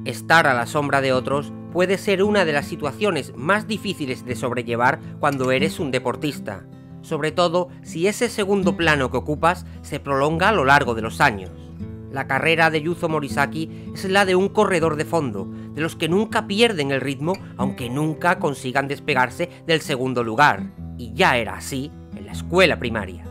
Estar a la sombra de otros puede ser una de las situaciones más difíciles de sobrellevar cuando eres un deportista, sobre todo si ese segundo plano que ocupas se prolonga a lo largo de los años. La carrera de Yuzo Morisaki es la de un corredor de fondo, de los que nunca pierden el ritmo aunque nunca consigan despegarse del segundo lugar, y ya era así en la escuela primaria.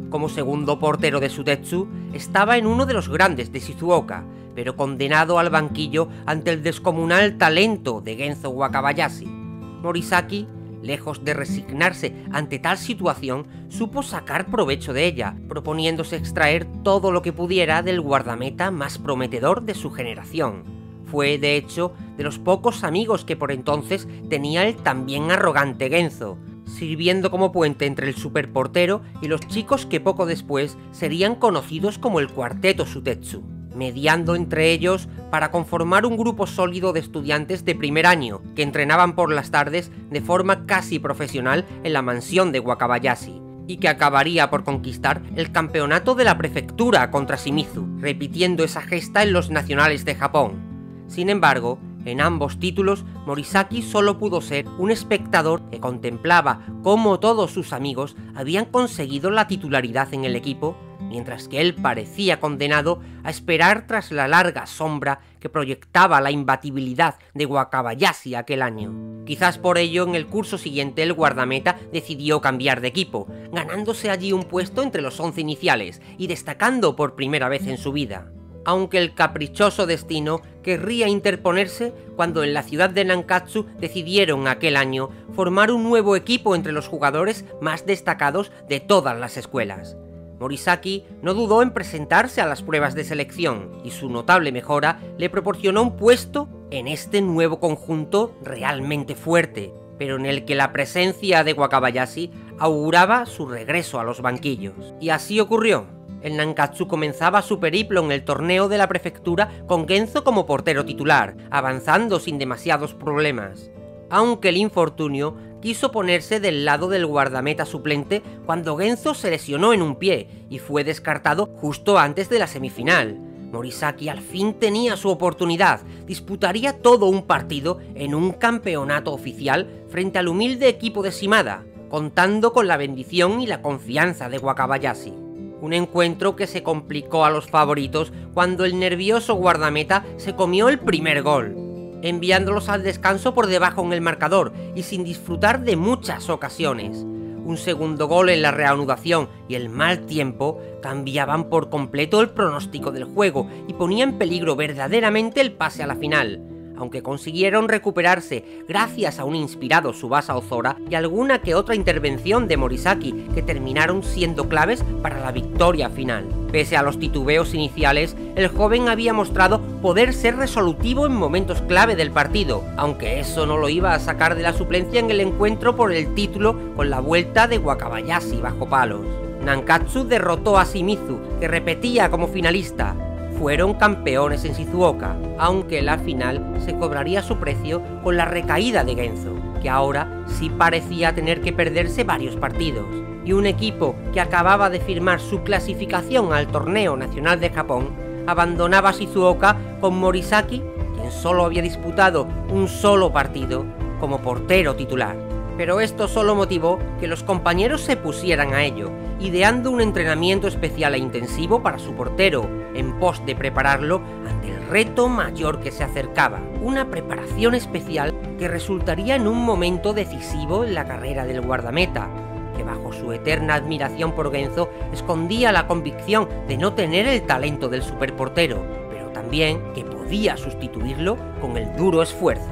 Como segundo portero de Sutetsu, estaba en uno de los grandes de Shizuoka, pero condenado al banquillo ante el descomunal talento de Genzo Wakabayashi. Morisaki, lejos de resignarse ante tal situación, supo sacar provecho de ella, proponiéndose extraer todo lo que pudiera del guardameta más prometedor de su generación. Fue, de hecho, de los pocos amigos que por entonces tenía el también arrogante Genzo, sirviendo como puente entre el superportero y los chicos que poco después serían conocidos como el Cuarteto Sutetsu, mediando entre ellos para conformar un grupo sólido de estudiantes de primer año que entrenaban por las tardes de forma casi profesional en la mansión de Wakabayashi, y que acabaría por conquistar el campeonato de la prefectura contra Shimizu, repitiendo esa gesta en los nacionales de Japón. Sin embargo, en ambos títulos, Morisaki solo pudo ser un espectador que contemplaba cómo todos sus amigos habían conseguido la titularidad en el equipo, mientras que él parecía condenado a esperar tras la larga sombra que proyectaba la imbatibilidad de Wakabayashi aquel año. Quizás por ello en el curso siguiente el guardameta decidió cambiar de equipo, ganándose allí un puesto entre los 11 iniciales y destacando por primera vez en su vida. Aunque el caprichoso destino querría interponerse cuando en la ciudad de Nankatsu decidieron aquel año formar un nuevo equipo entre los jugadores más destacados de todas las escuelas. Morisaki no dudó en presentarse a las pruebas de selección, y su notable mejora le proporcionó un puesto en este nuevo conjunto realmente fuerte, pero en el que la presencia de Wakabayashi auguraba su regreso a los banquillos. Y así ocurrió. El Nankatsu comenzaba su periplo en el torneo de la prefectura con Genzo como portero titular, avanzando sin demasiados problemas. Aunque el infortunio quiso ponerse del lado del guardameta suplente cuando Genzo se lesionó en un pie y fue descartado justo antes de la semifinal. Morisaki al fin tenía su oportunidad, disputaría todo un partido en un campeonato oficial frente al humilde equipo de Shimada, contando con la bendición y la confianza de Wakabayashi. Un encuentro que se complicó a los favoritos cuando el nervioso guardameta se comió el primer gol, enviándolos al descanso por debajo en el marcador y sin disfrutar de muchas ocasiones. Un segundo gol en la reanudación y el mal tiempo cambiaban por completo el pronóstico del juego y ponía en peligro verdaderamente el pase a la final, aunque consiguieron recuperarse gracias a un inspirado Tsubasa Ozora y alguna que otra intervención de Morisaki que terminaron siendo claves para la victoria final. Pese a los titubeos iniciales, el joven había mostrado poder ser resolutivo en momentos clave del partido, aunque eso no lo iba a sacar de la suplencia en el encuentro por el título con la vuelta de Wakabayashi bajo palos. Nankatsu derrotó a Shimizu, que repetía como finalista. Fueron campeones en Shizuoka, aunque la final se cobraría su precio con la recaída de Genzo, que ahora sí parecía tener que perderse varios partidos, y un equipo que acababa de firmar su clasificación al torneo nacional de Japón abandonaba Shizuoka con Morisaki, quien solo había disputado un solo partido, como portero titular. Pero esto solo motivó que los compañeros se pusieran a ello, ideando un entrenamiento especial e intensivo para su portero, en pos de prepararlo ante el reto mayor que se acercaba. Una preparación especial que resultaría en un momento decisivo en la carrera del guardameta, que bajo su eterna admiración por Genzo escondía la convicción de no tener el talento del superportero, pero también que podía sustituirlo con el duro esfuerzo.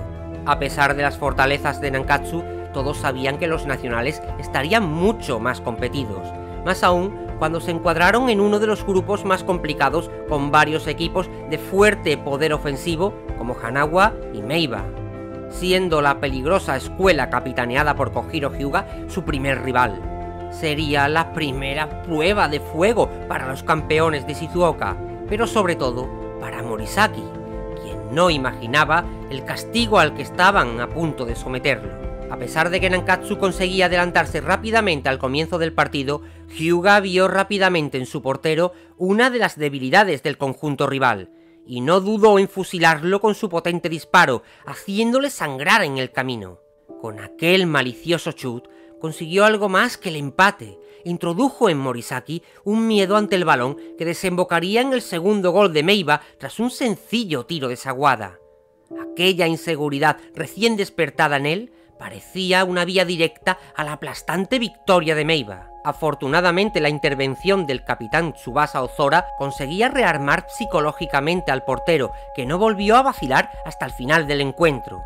A pesar de las fortalezas de Nankatsu, todos sabían que los nacionales estarían mucho más competidos, más aún cuando se encuadraron en uno de los grupos más complicados con varios equipos de fuerte poder ofensivo como Hanawa y Meiba, siendo la peligrosa escuela capitaneada por Kojiro Hyuga su primer rival. Sería la primera prueba de fuego para los campeones de Shizuoka, pero sobre todo para Morisaki, quien no imaginaba el castigo al que estaban a punto de someterlo. A pesar de que Nankatsu conseguía adelantarse rápidamente al comienzo del partido, Hyuga vio rápidamente en su portero una de las debilidades del conjunto rival, y no dudó en fusilarlo con su potente disparo, haciéndole sangrar en el camino. Con aquel malicioso chut consiguió algo más que el empate. Introdujo en Morisaki un miedo ante el balón que desembocaría en el segundo gol de Meiba tras un sencillo tiro de Sawada. Aquella inseguridad recién despertada en él parecía una vía directa a la aplastante victoria de Meiba. Afortunadamente, la intervención del capitán Tsubasa Ozora conseguía rearmar psicológicamente al portero, que no volvió a vacilar hasta el final del encuentro,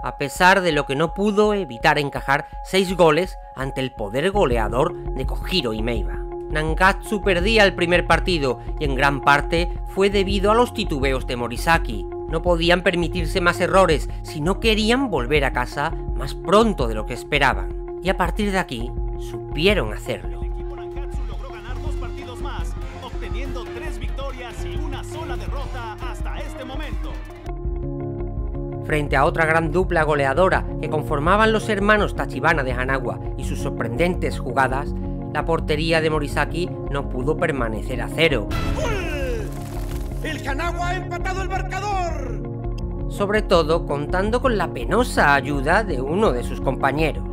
a pesar de lo que no pudo evitar encajar 6 goles ante el poder goleador de Kojiro y Meiba. Nankatsu perdía el primer partido y en gran parte fue debido a los titubeos de Morisaki. No podían permitirse más errores si no querían volver a casa más pronto de lo que esperaban. Y a partir de aquí, supieron hacerlo. El equipo Nankatsu logró ganar 2 partidos más, obteniendo 3 victorias y una sola derrota hasta este momento. Frente a otra gran dupla goleadora que conformaban los hermanos Tachibana de Hanagua y sus sorprendentes jugadas, la portería de Morisaki no pudo permanecer a cero. ¡El Hanagua ha empatado el marcador! Sobre todo contando con la penosa ayuda de uno de sus compañeros.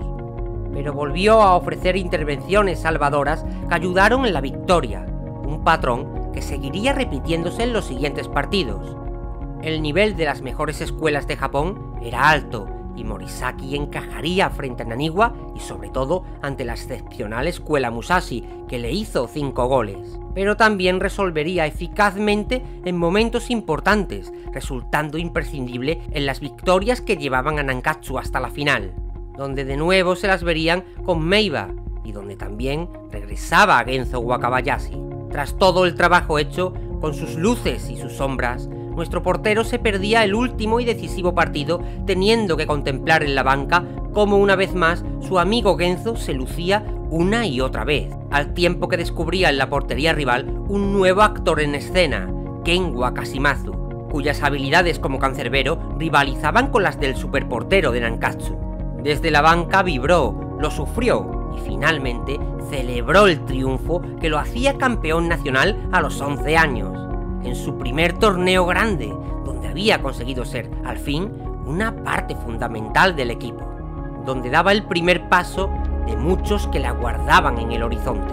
Pero volvió a ofrecer intervenciones salvadoras que ayudaron en la victoria, un patrón que seguiría repitiéndose en los siguientes partidos. El nivel de las mejores escuelas de Japón era alto y Morisaki encajaría frente a Naniwa y sobre todo ante la excepcional escuela Musashi, que le hizo 5 goles. Pero también resolvería eficazmente en momentos importantes, resultando imprescindible en las victorias que llevaban a Nankatsu hasta la final, donde de nuevo se las verían con Meiba y donde también regresaba Genzo Wakabayashi. Tras todo el trabajo hecho, con sus luces y sus sombras, nuestro portero se perdía el último y decisivo partido, teniendo que contemplar en la banca cómo una vez más su amigo Genzo se lucía una y otra vez, al tiempo que descubría en la portería rival un nuevo actor en escena, Ken Wakashimazu, cuyas habilidades como cancerbero rivalizaban con las del superportero de Nankatsu. Desde la banca vibró, lo sufrió y finalmente celebró el triunfo que lo hacía campeón nacional a los 11 años. En su primer torneo grande, donde había conseguido ser, al fin, una parte fundamental del equipo, donde daba el primer paso de muchos que le aguardaban en el horizonte.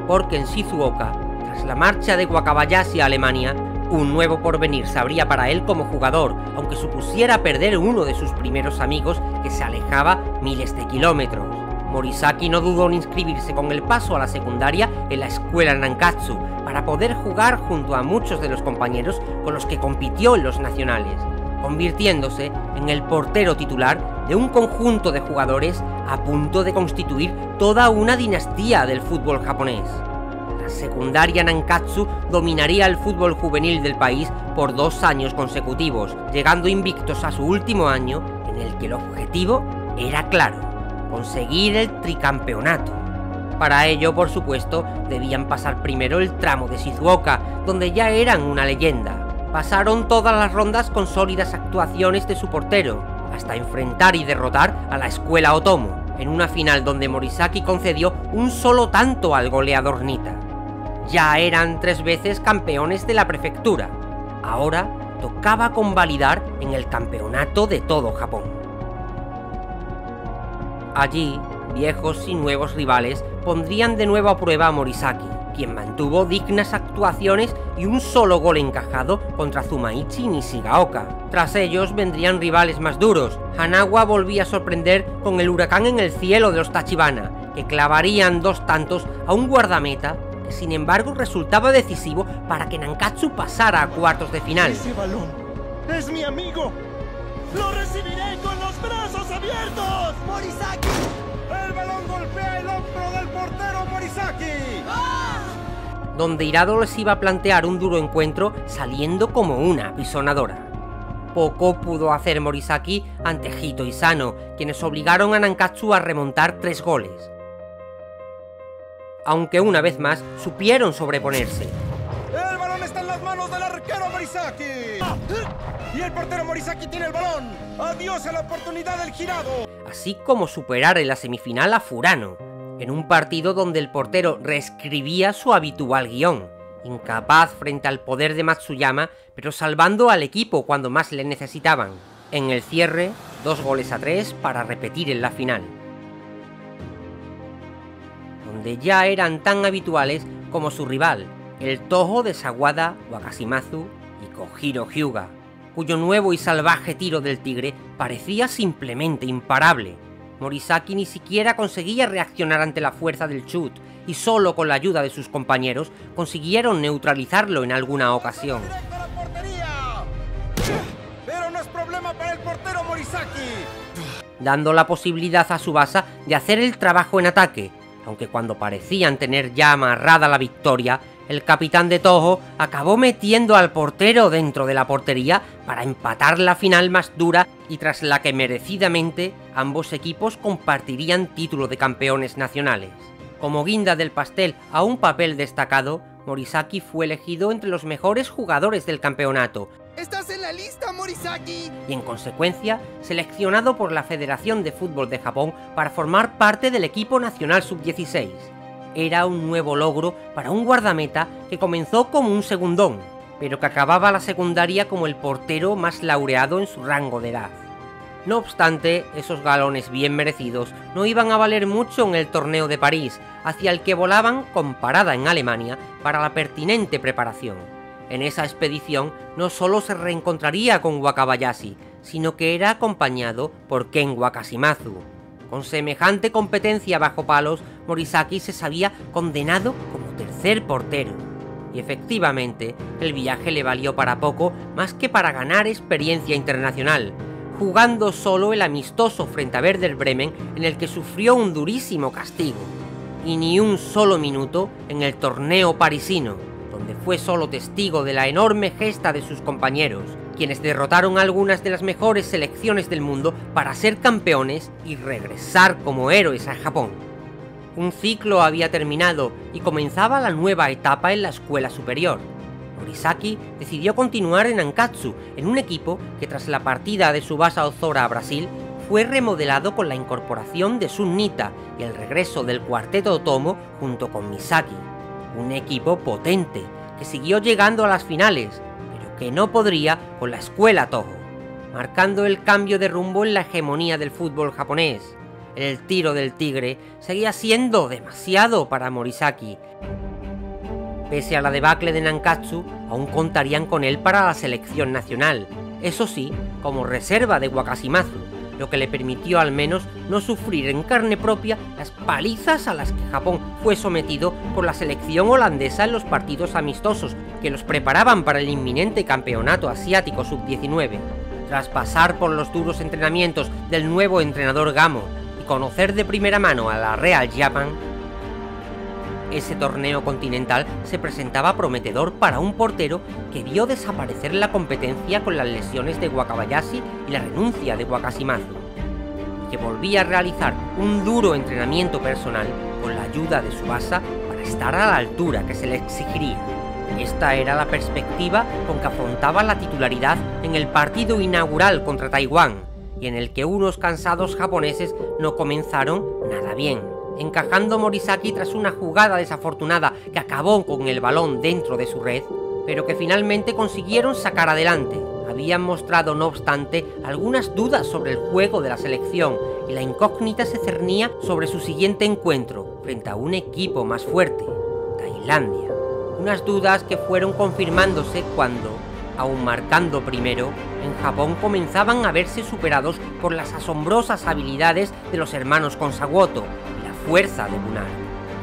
Porque en Shizuoka, tras la marcha de Wakabayashi a Alemania, un nuevo porvenir se abría para él como jugador, aunque supusiera perder uno de sus primeros amigos que se alejaba miles de kilómetros. Morisaki no dudó en inscribirse con el paso a la secundaria en la escuela Nankatsu para poder jugar junto a muchos de los compañeros con los que compitió en los nacionales, convirtiéndose en el portero titular de un conjunto de jugadores a punto de constituir toda una dinastía del fútbol japonés. La secundaria Nankatsu dominaría el fútbol juvenil del país por 2 años consecutivos, llegando invictos a su último año, en el que el objetivo era claro: conseguir el tricampeonato. Para ello, por supuesto, debían pasar primero el tramo de Shizuoka, donde ya eran una leyenda. Pasaron todas las rondas con sólidas actuaciones de su portero, hasta enfrentar y derrotar a la escuela Otomo, en una final donde Morisaki concedió un solo tanto al goleador Nita. Ya eran 3 veces campeones de la prefectura. Ahora tocaba convalidar en el campeonato de todo Japón. Allí, viejos y nuevos rivales pondrían de nuevo a prueba a Morisaki, quien mantuvo dignas actuaciones y un solo gol encajado contra Tsumaichi y Nishigaoka. Tras ellos vendrían rivales más duros. Hanagua volvía a sorprender con el huracán en el cielo de los Tachibana, que clavarían 2 tantos a un guardameta que sin embargo resultaba decisivo para que Nankatsu pasara a cuartos de final. ¡Ese balón es mi amigo! ¡Lo recibiré con los brazos abiertos! ¡Morisaki! ¡El balón golpea el hombro del portero Morisaki! ¡Ah! Donde Hirado les iba a plantear un duro encuentro saliendo como una apisonadora. Poco pudo hacer Morisaki ante Hito y Sano, quienes obligaron a Nankatsu a remontar 3 goles. Aunque una vez más supieron sobreponerse. ¡El balón está en las manos del arquero Morisaki! ¡Y el portero Morisaki tiene el balón! ¡Adiós a la oportunidad del Hirado! Así como superar en la semifinal a Furano, en un partido donde el portero reescribía su habitual guión, incapaz frente al poder de Matsuyama, pero salvando al equipo cuando más le necesitaban. En el cierre, 2-3 para repetir en la final, donde ya eran tan habituales como su rival, el Toho de Sawada Wakashimazu y Kojiro Hyuga, cuyo nuevo y salvaje tiro del tigre parecía simplemente imparable. Morisaki ni siquiera conseguía reaccionar ante la fuerza del chut, y solo con la ayuda de sus compañeros consiguieron neutralizarlo en alguna ocasión. Pero no es problema para el portero Morisaki, dando la posibilidad a Tsubasa de hacer el trabajo en ataque, aunque cuando parecían tener ya amarrada la victoria, el capitán de Toho acabó metiendo al portero dentro de la portería para empatar la final más dura y tras la que merecidamente ambos equipos compartirían título de campeones nacionales. Como guinda del pastel a un papel destacado, Morisaki fue elegido entre los mejores jugadores del campeonato. ¡Estás en la lista, Morisaki! Y en consecuencia, seleccionado por la Federación de Fútbol de Japón para formar parte del equipo nacional sub-16. Era un nuevo logro para un guardameta que comenzó como un segundón, pero que acababa la secundaria como el portero más laureado en su rango de edad. No obstante, esos galones bien merecidos no iban a valer mucho en el torneo de París, hacia el que volaban con parada en Alemania para la pertinente preparación. En esa expedición no solo se reencontraría con Wakabayashi, sino que era acompañado por Ken Wakashimazu. Con semejante competencia bajo palos, Morisaki se sabía condenado como tercer portero. Y efectivamente, el viaje le valió para poco más que para ganar experiencia internacional, jugando solo el amistoso frente a Werder Bremen, en el que sufrió un durísimo castigo, y ni un solo minuto en el torneo parisino, donde fue solo testigo de la enorme gesta de sus compañeros, quienes derrotaron a algunas de las mejores selecciones del mundo para ser campeones y regresar como héroes a Japón. Un ciclo había terminado y comenzaba la nueva etapa en la escuela superior. Morisaki decidió continuar en Nankatsu, en un equipo que tras la partida de Tsubasa Ozora a Brasil, fue remodelado con la incorporación de Sun Nita y el regreso del cuarteto Otomo junto con Misaki. Un equipo potente, que siguió llegando a las finales, pero que no podría con la escuela Toho, marcando el cambio de rumbo en la hegemonía del fútbol japonés. El tiro del tigre seguía siendo demasiado para Morisaki. Pese a la debacle de Nankatsu, aún contarían con él para la selección nacional, eso sí, como reserva de Wakashimazu, lo que le permitió al menos no sufrir en carne propia las palizas a las que Japón fue sometido por la selección holandesa en los partidos amistosos que los preparaban para el inminente campeonato asiático sub-19. Tras pasar por los duros entrenamientos del nuevo entrenador Gamo y conocer de primera mano a la Real Japan, ese torneo continental se presentaba prometedor para un portero que vio desaparecer la competencia con las lesiones de Wakabayashi y la renuncia de Wakashimazu, y que volvía a realizar un duro entrenamiento personal con la ayuda de Tsubasa para estar a la altura que se le exigiría. Esta era la perspectiva con que afrontaba la titularidad en el partido inaugural contra Taiwán, y en el que unos cansados japoneses no comenzaron nada bien, encajando Morisaki tras una jugada desafortunada que acabó con el balón dentro de su red, pero que finalmente consiguieron sacar adelante. Habían mostrado, no obstante, algunas dudas sobre el juego de la selección, y la incógnita se cernía sobre su siguiente encuentro, frente a un equipo más fuerte, Tailandia. Unas dudas que fueron confirmándose cuando, aun marcando primero, en Japón comenzaban a verse superados por las asombrosas habilidades de los hermanos Konsawoto y la fuerza de Bunar,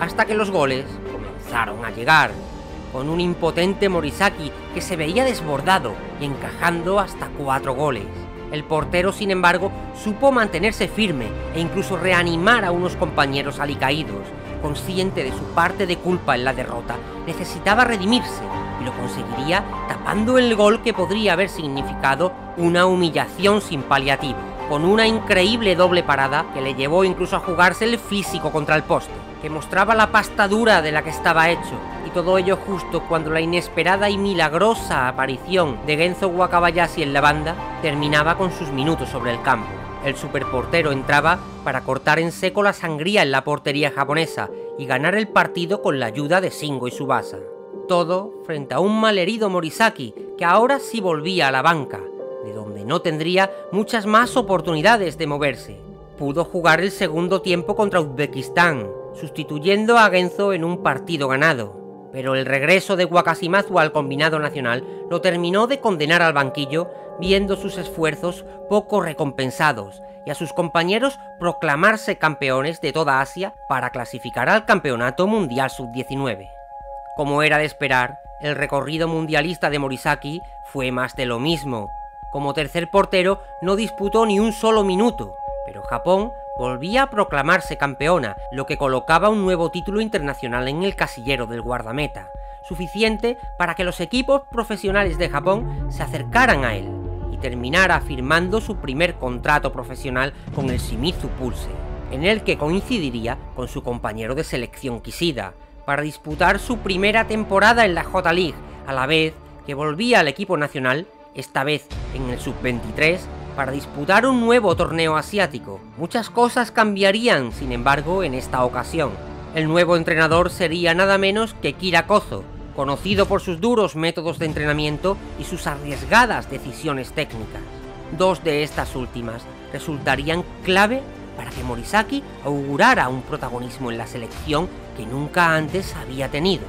hasta que los goles comenzaron a llegar, con un impotente Morisaki que se veía desbordado y encajando hasta 4 goles. El portero, sin embargo, supo mantenerse firme e incluso reanimar a unos compañeros alicaídos. Consciente de su parte de culpa en la derrota, necesitaba redimirse y lo conseguiría tapando el gol que podría haber significado una humillación sin paliativo, con una increíble doble parada que le llevó incluso a jugarse el físico contra el poste, que mostraba la pasta dura de la que estaba hecho, y todo ello justo cuando la inesperada y milagrosa aparición de Genzo Wakabayashi en la banda terminaba con sus minutos sobre el campo. El superportero entraba para cortar en seco la sangría en la portería japonesa y ganar el partido con la ayuda de Shingo y Tsubasa. Todo frente a un malherido Morisaki, que ahora sí volvía a la banca, de donde no tendría muchas más oportunidades de moverse. Pudo jugar el segundo tiempo contra Uzbekistán, sustituyendo a Genzo en un partido ganado, pero el regreso de Wakashimazu al combinado nacional lo terminó de condenar al banquillo, viendo sus esfuerzos poco recompensados y a sus compañeros proclamarse campeones de toda Asia para clasificar al Campeonato Mundial Sub-19. Como era de esperar, el recorrido mundialista de Morisaki fue más de lo mismo. Como tercer portero no disputó ni un solo minuto, pero Japón volvía a proclamarse campeona, lo que colocaba un nuevo título internacional en el casillero del guardameta, suficiente para que los equipos profesionales de Japón se acercaran a él y terminara firmando su primer contrato profesional con el Shimizu Pulse, en el que coincidiría con su compañero de selección Kishida, para disputar su primera temporada en la J-League, a la vez que volvía al equipo nacional, esta vez en el Sub-23, para disputar un nuevo torneo asiático. Muchas cosas cambiarían, sin embargo, en esta ocasión. El nuevo entrenador sería nada menos que Kira Kozo, conocido por sus duros métodos de entrenamiento y sus arriesgadas decisiones técnicas. Dos de estas últimas resultarían clave para que Morisaki augurara un protagonismo en la selección que nunca antes había tenido.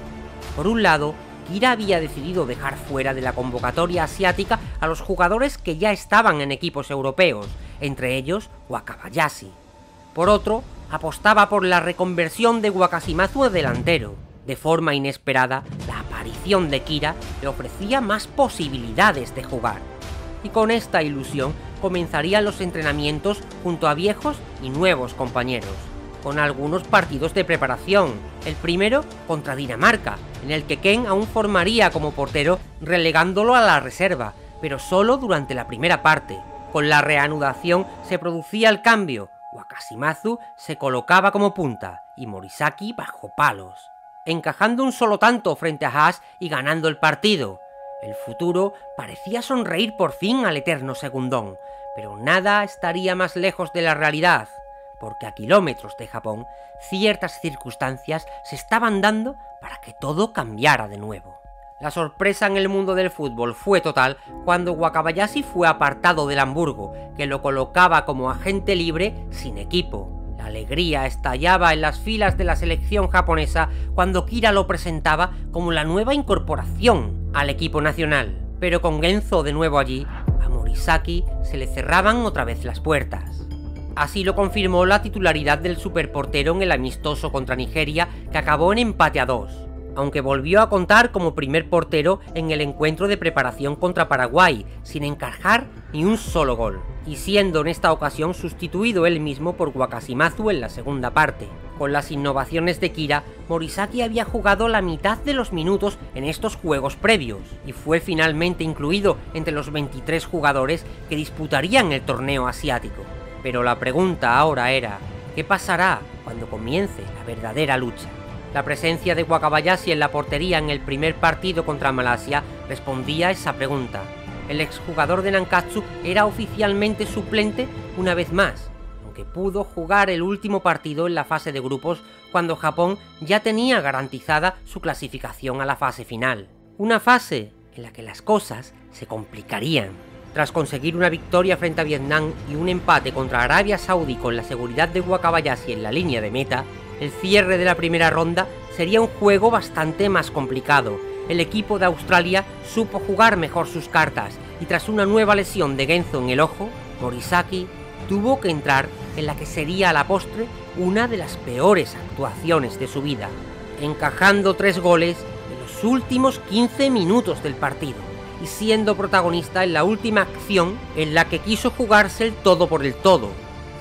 Por un lado, Kira había decidido dejar fuera de la convocatoria asiática a los jugadores que ya estaban en equipos europeos, entre ellos Wakabayashi. Por otro, apostaba por la reconversión de Wakashimazu a delantero. De forma inesperada, la aparición de Kira le ofrecía más posibilidades de jugar. Y con esta ilusión comenzarían los entrenamientos junto a viejos y nuevos compañeros, con algunos partidos de preparación, el primero contra Dinamarca, en el que Ken aún formaría como portero relegándolo a la reserva, pero solo durante la primera parte. Con la reanudación se producía el cambio, Wakashimazu se colocaba como punta y Morisaki bajo palos, encajando un solo tanto frente a Haas y ganando el partido. El futuro parecía sonreír por fin al eterno segundón, pero nada estaría más lejos de la realidad, porque a kilómetros de Japón, ciertas circunstancias se estaban dando para que todo cambiara de nuevo. La sorpresa en el mundo del fútbol fue total cuando Wakabayashi fue apartado del Hamburgo, que lo colocaba como agente libre sin equipo. La alegría estallaba en las filas de la selección japonesa cuando Kira lo presentaba como la nueva incorporación al equipo nacional. Pero con Genzo de nuevo allí, a Morisaki se le cerraban otra vez las puertas. Así lo confirmó la titularidad del superportero en el amistoso contra Nigeria, que acabó en empate a 2, aunque volvió a contar como primer portero en el encuentro de preparación contra Paraguay, sin encajar ni un solo gol, y siendo en esta ocasión sustituido él mismo por Wakashimazu en la segunda parte. Con las innovaciones de Kira, Morisaki había jugado la mitad de los minutos en estos juegos previos, y fue finalmente incluido entre los 23 jugadores que disputarían el torneo asiático. Pero la pregunta ahora era, ¿qué pasará cuando comience la verdadera lucha? La presencia de Wakabayashi en la portería en el primer partido contra Malasia respondía a esa pregunta. El exjugador de Nankatsu era oficialmente suplente una vez más, aunque pudo jugar el último partido en la fase de grupos cuando Japón ya tenía garantizada su clasificación a la fase final. Una fase en la que las cosas se complicarían. Tras conseguir una victoria frente a Vietnam y un empate contra Arabia Saudí con la seguridad de Wakabayashi en la línea de meta, el cierre de la primera ronda sería un juego bastante más complicado. El equipo de Australia supo jugar mejor sus cartas y tras una nueva lesión de Genzo en el ojo, Morisaki tuvo que entrar en la que sería a la postre una de las peores actuaciones de su vida, encajando 3 goles en los últimos 15 minutos del partido y siendo protagonista en la última acción en la que quiso jugarse el todo por el todo,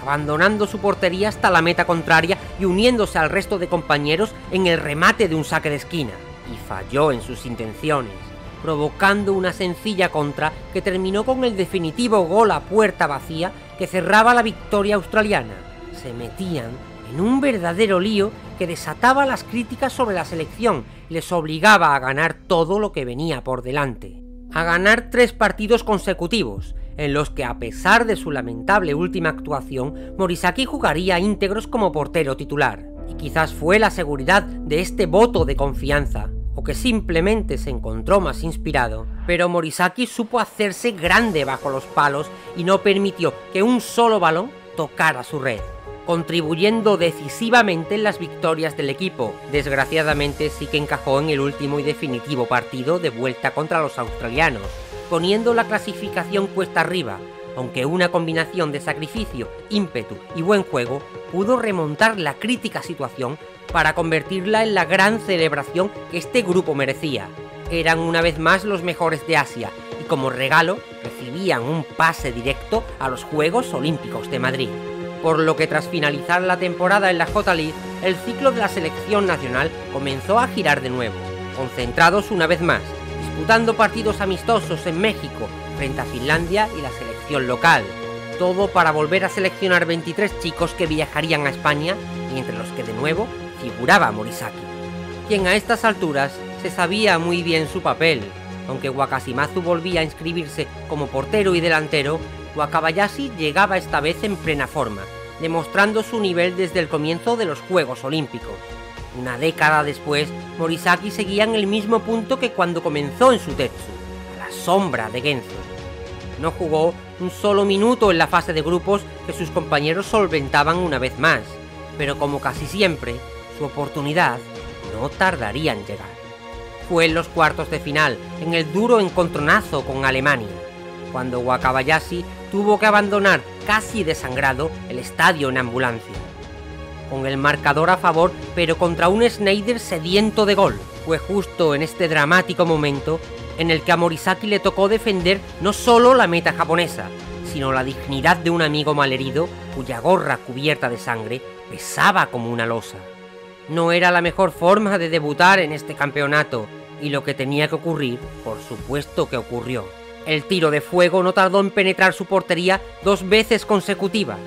abandonando su portería hasta la meta contraria y uniéndose al resto de compañeros en el remate de un saque de esquina, y falló en sus intenciones, provocando una sencilla contra que terminó con el definitivo gol a puerta vacía que cerraba la victoria australiana. Se metían en un verdadero lío que desataba las críticas sobre la selección y les obligaba a ganar todo lo que venía por delante. A ganar 3 partidos consecutivos, en los que a pesar de su lamentable última actuación, Morisaki jugaría íntegros como portero titular. Y quizás fue la seguridad de este voto de confianza, o que simplemente se encontró más inspirado, pero Morisaki supo hacerse grande bajo los palos y no permitió que un solo balón tocara su red, contribuyendo decisivamente en las victorias del equipo. Desgraciadamente sí que encajó en el último y definitivo partido de vuelta contra los australianos, poniendo la clasificación cuesta arriba, aunque una combinación de sacrificio, ímpetu y buen juego pudo remontar la crítica situación para convertirla en la gran celebración que este grupo merecía. Eran una vez más los mejores de Asia y como regalo recibían un pase directo a los Juegos Olímpicos de Madrid. Por lo que tras finalizar la temporada en la J-League, el ciclo de la selección nacional comenzó a girar de nuevo, concentrados una vez más, disputando partidos amistosos en México frente a Finlandia y la selección local. Todo para volver a seleccionar 23 chicos que viajarían a España y entre los que de nuevo figuraba Morisaki, quien a estas alturas se sabía muy bien su papel. Aunque Wakashimazu volvía a inscribirse como portero y delantero, Wakabayashi llegaba esta vez en plena forma, demostrando su nivel desde el comienzo de los Juegos Olímpicos. Una década después, Morisaki seguía en el mismo punto que cuando comenzó en Sutetsu, a la sombra de Genzo. No jugó un solo minuto en la fase de grupos que sus compañeros solventaban una vez más, pero como casi siempre, su oportunidad no tardaría en llegar. Fue en los cuartos de final, en el duro encontronazo con Alemania, cuando Wakabayashi tuvo que abandonar casi desangrado el estadio en ambulancia. Con el marcador a favor, pero contra un Sneijder sediento de gol. Fue justo en este dramático momento en el que a Morisaki le tocó defender no solo la meta japonesa, sino la dignidad de un amigo malherido cuya gorra cubierta de sangre pesaba como una losa. No era la mejor forma de debutar en este campeonato, y lo que tenía que ocurrir, por supuesto que ocurrió. El tiro de fuego no tardó en penetrar su portería 2 veces consecutivas.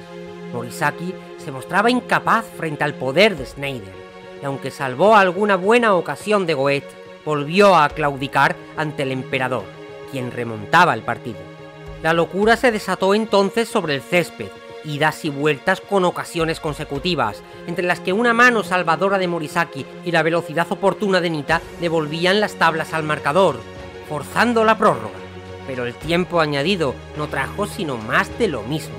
Morisaki se mostraba incapaz frente al poder de Sneijder, y aunque salvó alguna buena ocasión de Goethe, volvió a claudicar ante el emperador, quien remontaba el partido. La locura se desató entonces sobre el césped, idas y vueltas con ocasiones consecutivas, entre las que una mano salvadora de Morisaki y la velocidad oportuna de Nitta devolvían las tablas al marcador, forzando la prórroga. Pero el tiempo añadido no trajo sino más de lo mismo.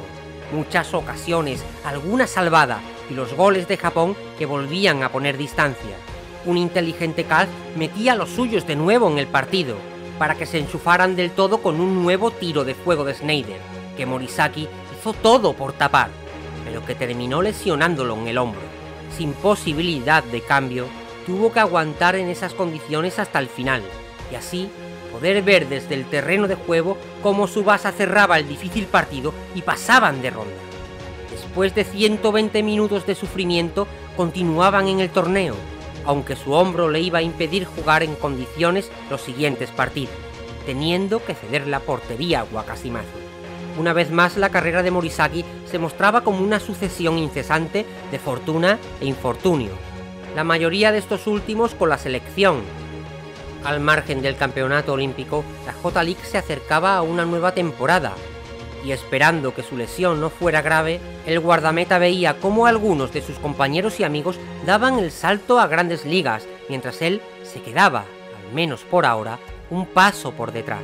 Muchas ocasiones, alguna salvada, y los goles de Japón que volvían a poner distancia. Un inteligente Calf metía los suyos de nuevo en el partido, para que se enchufaran del todo con un nuevo tiro de fuego de Sneijder, que Morisaki hizo todo por tapar, pero que terminó lesionándolo en el hombro. Sin posibilidad de cambio, tuvo que aguantar en esas condiciones hasta el final, y así poder ver desde el terreno de juego cómo Tsubasa cerraba el difícil partido y pasaban de ronda. Después de 120 minutos de sufrimiento, continuaban en el torneo, aunque su hombro le iba a impedir jugar en condiciones los siguientes partidos, teniendo que ceder la portería a Wakashimazu. Una vez más, la carrera de Morisaki se mostraba como una sucesión incesante de fortuna e infortunio, la mayoría de estos últimos con la selección. Al margen del campeonato olímpico, la J-League se acercaba a una nueva temporada, y esperando que su lesión no fuera grave, el guardameta veía cómo algunos de sus compañeros y amigos daban el salto a grandes ligas, mientras él se quedaba, al menos por ahora, un paso por detrás.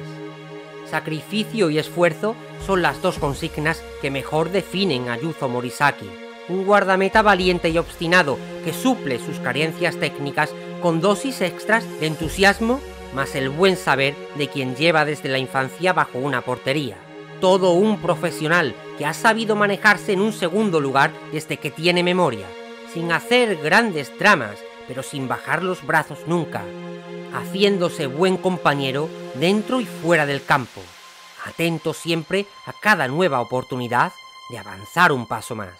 Sacrificio y esfuerzo son las dos consignas que mejor definen a Yuzo Morisaki, un guardameta valiente y obstinado que suple sus carencias técnicas con dosis extras de entusiasmo más el buen saber de quien lleva desde la infancia bajo una portería. Todo un profesional que ha sabido manejarse en un segundo lugar desde que tiene memoria, sin hacer grandes dramas, pero sin bajar los brazos nunca, haciéndose buen compañero dentro y fuera del campo, atento siempre a cada nueva oportunidad de avanzar un paso más.